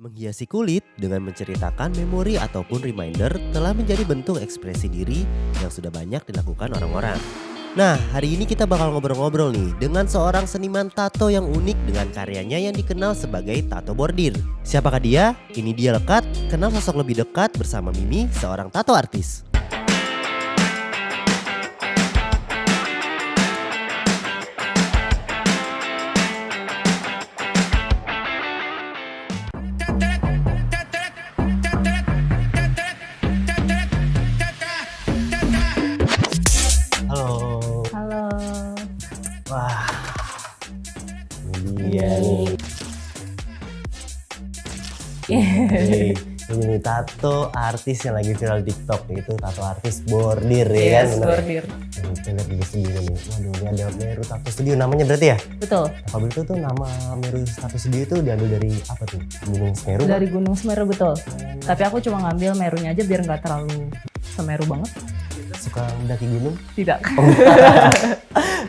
Menghiasi kulit dengan menceritakan memori ataupun reminder telah menjadi bentuk ekspresi diri yang sudah banyak dilakukan orang-orang. Nah, hari ini kita bakal ngobrol-ngobrol nih dengan seorang seniman tato yang unik dengan karyanya yang dikenal sebagai tato bordir. Siapakah dia? Ini dia Lekat, kenal sosok lebih dekat bersama Mimi, seorang tato artis. Halo. Halo. Wah, ini dia nih. Ini tato artis yang lagi viral di TikTok, yaitu tato artis bordir ya Yes, kan? bordir. Kita lihat di studio nih. Waduh, ini ada Meru Tato Studio namanya berarti ya? Betul. Kalau itu tuh nama Meru Tato Studio itu diambil dari apa tuh? Gunung Semeru? Dari Gunung Semeru, betul. Tapi aku cuma ngambil merunya aja biar nggak terlalu semeru banget. Suka mendaki gunung? Tidak.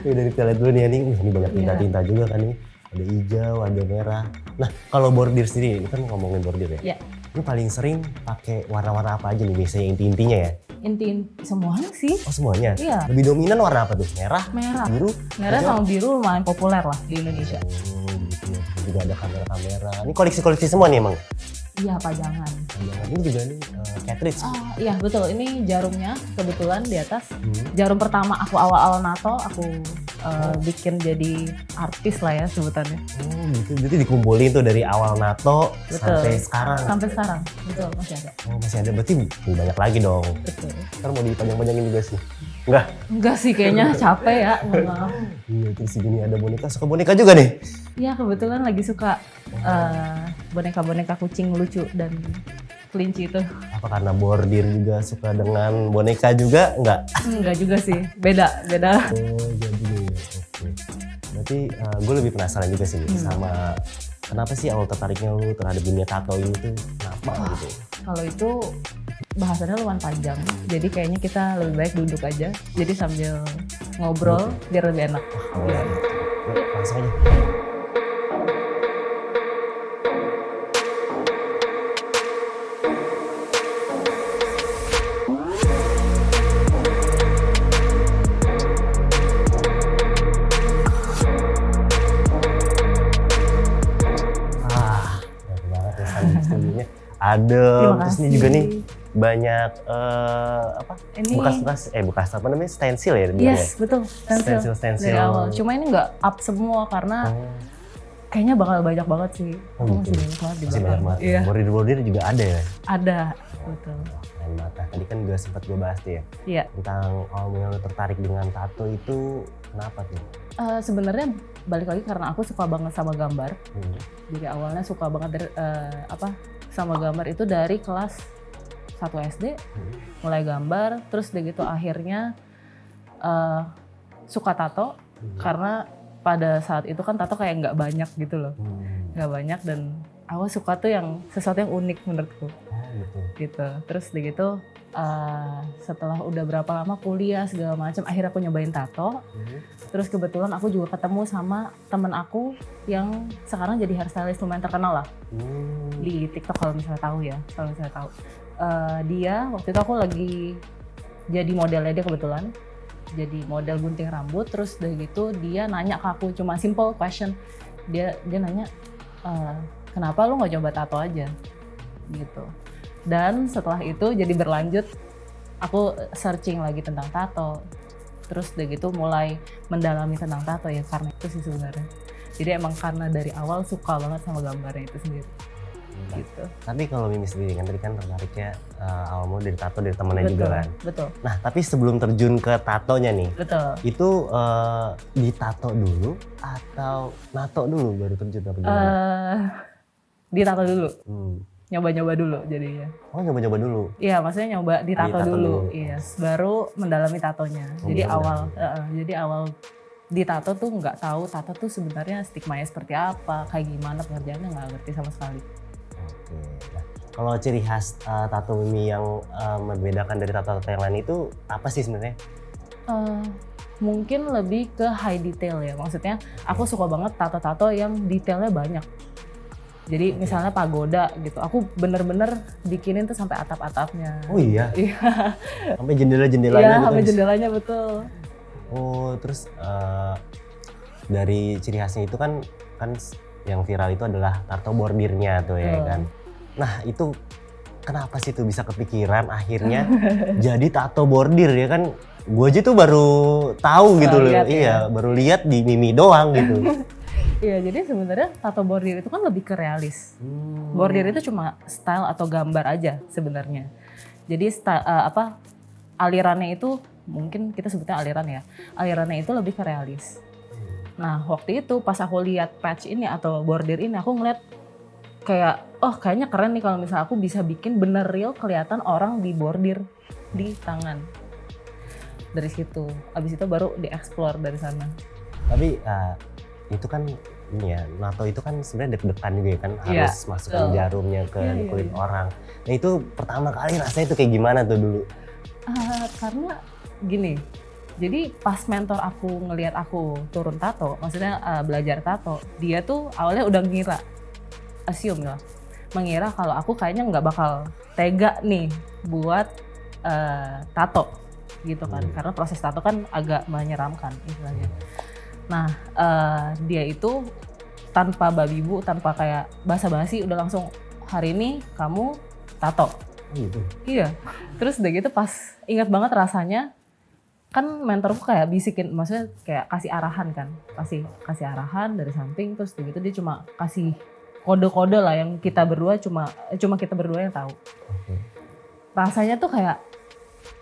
Ya dari kita lihat dulu nih, ini banyak tinta-tinta juga kan nih. Ada hijau, ada merah. Nah, kalau bordir sendiri, ini kan ngomongin bordir ya? Ya, Ini paling sering pakai warna-warna apa aja nih biasanya inti-intinya ya? inti semuanya sih. Oh semuanya? Iya. Lebih dominan warna apa tuh? Merah? Merah. Biru? Merah hijau? sama biru lumayan populer lah di Indonesia. Oh gitu ya. Terus juga ada kamera-kamera. Ini koleksi-koleksi semua nih emang? Iya, pajangan. Jangan. Ini juga nih cartridge. Iya, betul. Ini jarumnya kebetulan di atas. Hmm. Jarum pertama aku awal-awal nato, aku bikin jadi artis lah ya sebutannya. Oh gitu. Jadi dikumpulin tuh dari awal NATO Betul. sampai sekarang. Sampai sekarang, betul, masih ada. Oh masih ada. Berarti banyak lagi dong. Betul. Ntar mau dipanjang-panjangin juga sih. Enggak? Enggak sih, kayaknya capek ya. Maaf. Iya terus segini ada boneka. Suka boneka juga nih? Iya, kebetulan lagi suka boneka-boneka kucing lucu dan kelinci itu. Apa karena bordir juga suka dengan boneka juga? Enggak? Enggak juga sih, beda. Oh jadi ya. Oke. Berarti gue lebih penasaran juga sih sama kenapa sih awal tertariknya lu terhadap dunia tato ini tuh kenapa gitu? Kalau itu bahasannya lumayan panjang, jadi kayaknya kita lebih baik duduk aja. Jadi sambil ngobrol biar lebih enak. Oh, Iya. Yuk, langsung aja. Banyak banget ya studionya. Ada, Terima terus ini kasih. juga nih banyak apa? Ini Bekas apa namanya? Stensil ya bilangnya? yes, betul. Stensil. Stensil. Dari awal. Cuma ini nggak up semua karena Oh, kayaknya bakal banyak banget sih. Oh, Aku gitu. masih banyak banget di masih banyak belakang. banget. Iya, Bordir-bordir juga ada ya? ada. Betul. Keren banget. Nah, tadi kan juga sempat gue bahas tuh ya Iya. tentang awal mula tertarik dengan tato itu kenapa tuh? Sebenarnya balik lagi karena aku suka banget sama gambar. Hmm. Jadi awalnya suka banget dari, sama gambar itu dari kelas 1 SD mulai gambar, terus udah gitu akhirnya suka tato karena pada saat itu kan tato kayak nggak banyak gitu loh, nggak banyak dan aku suka tuh yang sesuatu yang unik menurutku Oh gitu. gitu. Terus udah gitu setelah udah berapa lama kuliah segala macam akhirnya aku nyobain tato. Terus kebetulan aku juga ketemu sama temen aku yang sekarang jadi hairstylist lumayan terkenal lah di TikTok kalau misalnya tahu ya, kalau misalnya tahu. Dia waktu itu aku lagi jadi modelnya dia kebetulan, jadi model gunting rambut. Terus dari gitu dia nanya ke aku cuma simple question, dia nanya kenapa lu nggak coba tato aja gitu. Dan setelah itu jadi berlanjut, aku searching lagi tentang tato. Terus udah gitu mulai mendalami tentang tato ya karena itu sih sebenarnya. Jadi emang karena dari awal suka banget sama gambarnya itu sendiri. Gitu. Tapi kalau Mimi sendiri kan tadi kan tertariknya awal mula dari tato dari temennya juga kan. Betul, Nah tapi sebelum terjun ke tatonya nih, betul. itu ditato dulu atau nato dulu baru terjun apa gimana? Ditato dulu, Hmm. nyoba-nyoba dulu jadinya. Oh nyoba-nyoba dulu. Iya, maksudnya nyoba ditato Ditato dulu, dulu. iya. Baru mendalami tatonya. Oh, Jadi baru jadi awal ditato tuh nggak tahu tato tuh sebenarnya stigmanya seperti apa, kayak gimana pengerjaannya nggak ngerti sama sekali. Oke. Nah, kalau ciri khas tato Mimi yang membedakan dari tato-tato yang lain itu apa sih sebenarnya? Mungkin lebih ke high detail ya, maksudnya aku suka banget tato-tato yang detailnya banyak. Jadi misalnya pagoda gitu, aku bener-bener bikinin tuh sampai atap-atapnya. Oh iya? Iya. Sampai jendela-jendelanya Iya, gitu? sampai jendelanya betul. Oh, terus dari ciri khasnya itu kan yang viral itu adalah tato bordirnya tuh ya kan. Nah itu kenapa sih tuh bisa kepikiran akhirnya jadi tato bordir ya kan? Gue aja tuh baru tahu gitu loh. Iya, baru lihat di Mimi doang gitu. Iya, jadi sebenarnya tato bordir itu kan lebih ke realis. Bordir itu cuma style atau gambar aja sebenarnya. Jadi alirannya itu mungkin kita sebutnya aliran ya. Alirannya itu lebih ke realis. Nah, waktu itu pas aku lihat patch ini atau bordir ini, aku ngeliat kayak, oh kayaknya keren nih kalau misalnya aku bisa bikin bener real kelihatan orang di bordir di tangan. Dari situ, abis itu baru dieksplor dari sana. Tapi itu kan ini ya, NATO itu kan sebenarnya deg-degan juga ya kan, harus masukkan jarumnya ke kulit orang. Nah itu pertama kali rasanya itu kayak gimana tuh dulu? Karena gini, jadi pas mentor aku ngelihat aku turun tato, maksudnya belajar tato, dia tuh awalnya udah ngira, assume lah, mengira kalau aku kayaknya nggak bakal tega nih buat tato gitu kan, karena proses tato kan agak menyeramkan istilahnya. Nah dia itu tanpa babi bu, tanpa kayak basa-basi udah langsung hari ini kamu tato. Gitu. Iya, terus udah gitu pas ingat banget rasanya, kan mentorku kayak bisikin, maksudnya kayak kasih arahan kan, kasih arahan dari samping, terus udah gitu dia cuma kasih kode-kode lah yang kita berdua cuma kita berdua yang tahu. Rasanya tuh kayak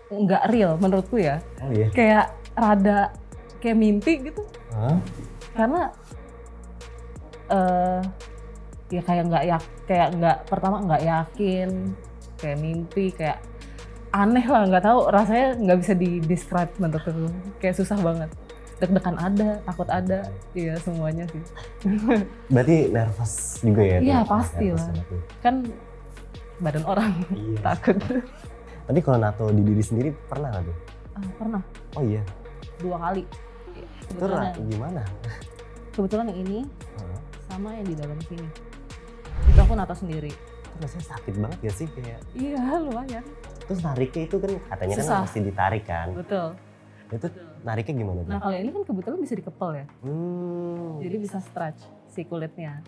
nggak real menurutku ya. Oh iya. Kayak rada kayak mimpi gitu. Karena ya kayak pertama nggak yakin, kayak mimpi, kayak aneh lah, nggak tahu rasanya, nggak bisa di describe menurutku, kayak susah banget. Deg-degan ada, takut ada, iya semuanya sih. Berarti nervous juga ya? Iya pasti lah, kan badan orang takut. Tapi kalau nato di diri sendiri pernah nggak tuh? Pernah. Oh iya? 2 kali. Itu gimana? Kebetulan yang ini sama yang di dalam sini. Itu aku nato sendiri. Itu rasanya sakit banget ya sih kayak? Iya lumayan. Terus nariknya itu kan katanya susah. Kan pasti ditarik kan? Betul. Itu nariknya gimana tuh? Nah kalau ini kan kebetulan bisa dikepel ya. Jadi bisa stretch si kulitnya.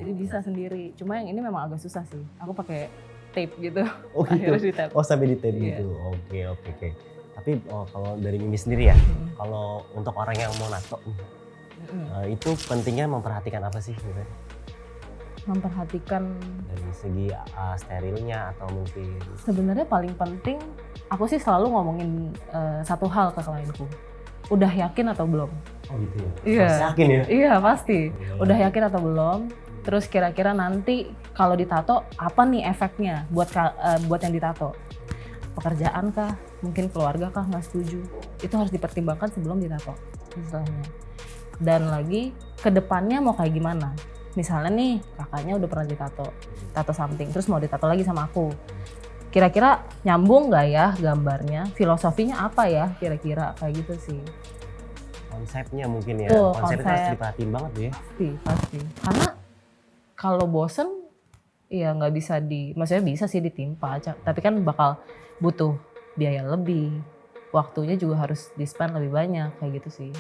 Jadi bisa sendiri. Cuma yang ini memang agak susah sih. Aku pakai tape gitu. Oh gitu? Oh sampai di tape gitu? Oke. Tapi kalau dari Mimi sendiri ya, kalau untuk orang yang mau nato, itu pentingnya memperhatikan apa sih sebenarnya? Memperhatikan dari segi sterilnya atau mungkin? Sebenarnya paling penting, aku sih selalu ngomongin satu hal ke klienku. Udah yakin atau belum? Oh gitu ya? Iya. Harus yakin ya? Iya pasti. Udah yakin atau belum? Terus kira-kira nanti kalau ditato apa nih efeknya buat yang ditato? Pekerjaan kah? Mungkin keluarga kah nggak setuju? Itu harus dipertimbangkan sebelum ditato istilahnya. Dan lagi kedepannya mau kayak gimana? Misalnya nih kakaknya udah pernah tato something, terus mau ditato lagi sama aku. Kira-kira nyambung nggak ya gambarnya? Filosofinya apa ya kira-kira kayak gitu sih. Konsepnya mungkin ya, konsepnya harus diperhatiin banget tuh ya. Pasti. Karena kalau bosen ya nggak bisa maksudnya bisa sih ditimpa, tapi kan bakal butuh biaya lebih, waktunya juga harus di-spend lebih banyak kayak gitu sih.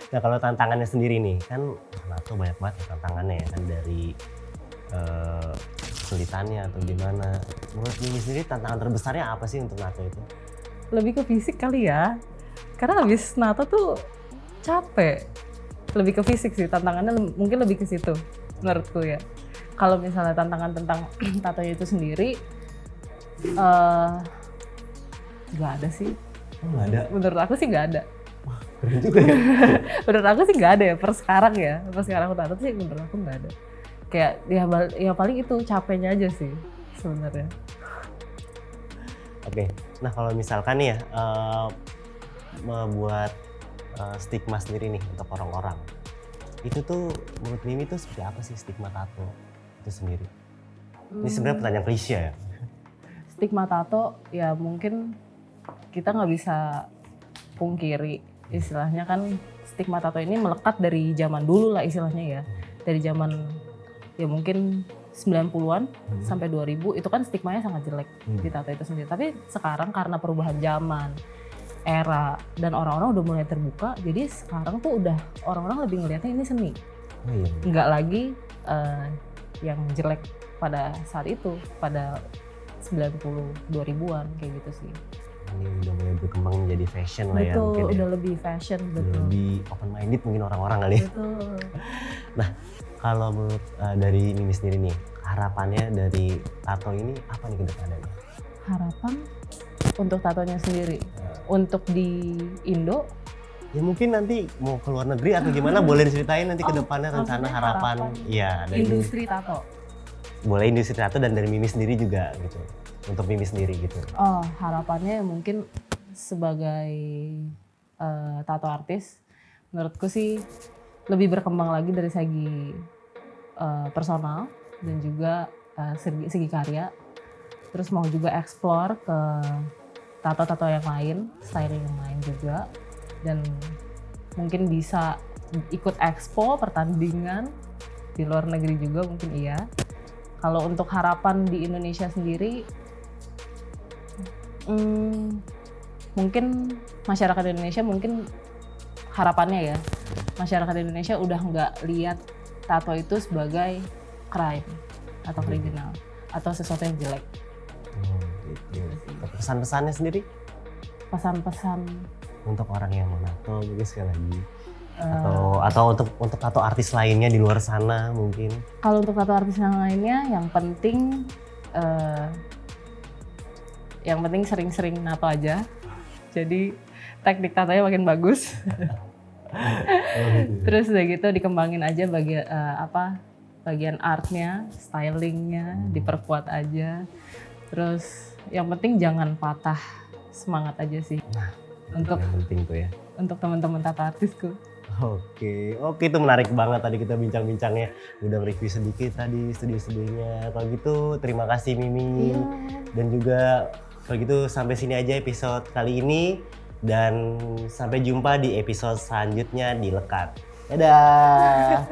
Nah kalau tantangannya sendiri nih, kan nato banyak banget tantangannya ya kan, dari kesulitannya atau gimana. Menurut Mimi sendiri tantangan terbesarnya apa sih untuk nato itu? Lebih ke fisik kali ya, karena habis nato tuh capek. Lebih ke fisik sih, tantangannya mungkin lebih ke situ menurutku ya. Kalau misalnya tantangan tentang tatonya itu sendiri, nggak ada sih. Nggak ada? Menurut aku sih nggak ada. Wah, keren juga ya. Menurut aku sih nggak ada ya, per sekarang aku tato sih menurut aku nggak ada. Kayak ya paling itu capeknya aja sih sebenarnya. Oke, nah kalau misalkan nih ya membuat stigma sendiri nih untuk orang-orang, itu tuh menurut Mimi tuh seperti apa sih stigma tato itu sendiri? Ini sebenarnya pertanyaan klise ya. Stigma tato ya mungkin kita nggak bisa pungkiri, istilahnya kan stigma tato ini melekat dari zaman dulu lah istilahnya ya, dari zaman ya mungkin 90-an sampai 2000 itu kan stigmanya sangat jelek di tato itu sendiri. Tapi sekarang karena perubahan zaman, era, dan orang-orang udah mulai terbuka, jadi sekarang tuh udah orang-orang lebih ngelihatnya ini seni. Nggak lagi yang jelek pada saat itu, pada 90 2000-an kayak gitu sih. Ini udah mulai berkembang menjadi fashion lah ya mungkin. Betul, udah lebih fashion, betul. Lebih open minded mungkin orang-orang kali ya. Betul. Nah, kalau menurut dari Mimi sendiri nih, harapannya dari tato ini apa nih ke depannya? Harapan untuk tatonya sendiri, untuk di Indo. Ya mungkin nanti mau ke luar negeri atau gimana boleh diceritain nanti ke depannya rencana maksudnya harapan. Iya, dari Industri tato. boleh industri tato dan dari Mimi sendiri juga gitu. Untuk Mimi sendiri gitu. Oh, harapannya mungkin sebagai tato artis, menurutku sih lebih berkembang lagi dari segi personal dan juga segi karya. Terus mau juga explore ke tato-tato yang lain, styling yang lain juga. Dan mungkin bisa ikut expo, pertandingan di luar negeri juga mungkin iya. Kalau untuk harapan di Indonesia sendiri, mungkin masyarakat Indonesia mungkin harapannya ya, masyarakat Indonesia udah nggak lihat tato itu sebagai crime atau kriminal atau sesuatu yang jelek. Pesan-pesannya sendiri? Pesan-pesan Untuk orang yang mau tato mungkin sekali lagi. Atau untuk tato artis lainnya di luar sana mungkin. Kalau untuk tato artis yang lainnya, yang penting sering-sering nato aja. Jadi teknik tatonya makin bagus. Terus udah gitu dikembangin aja bagian artnya, stylingnya, diperkuat aja. Terus yang penting jangan patah semangat aja sih. Untuk yang penting tuh ya. Untuk teman-teman tato artisku. Oke itu menarik banget tadi kita bincang-bincangnya. Udah review sedikit tadi studio-studionya. Kalau gitu terima kasih Mimi. Dan juga kalau gitu sampai sini aja episode kali ini. Dan sampai jumpa di episode selanjutnya di Lekat. Dadah!